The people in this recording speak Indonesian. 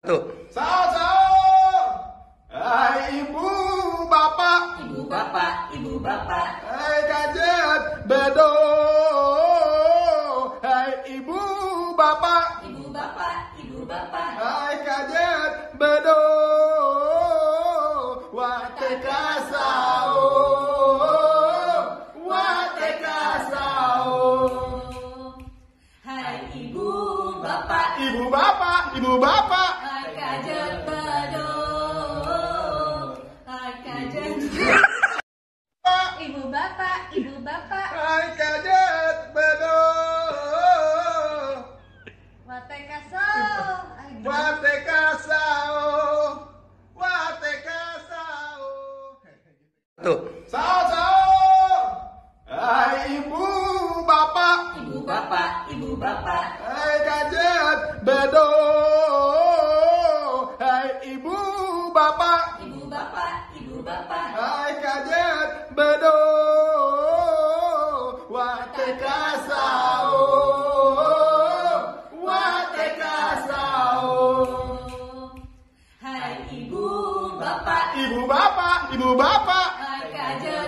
Tuh. Sahur. Hai ibu bapak. Ibu bapak, ibu bapak. Hai kajet bedo. Hai ibu bapak. Ibu bapak, ibu bapak. Hai kajet bedo. Wateka sahur. Wateka sahur. Hai ibu bapak. Ibu bapak, ibu bapak. Hai kajet bedo. Hai kajet. Ibu bapak, ibu bapak. Hai kajet bedo. Wateka sahur. Wateka sahur. Wateka sahur. Tuh. Sahur. Hai ibu bapak. Ibu bapak, ibu bapak. Hai kajet bedo. Hai ibu bapak. Ibu bapak, ibu bapak. Hai kajet bedo. Wateka sahur. Wateka sahur. Hai ibu bapak. Ibu bapak, ibu bapak. Hai kajet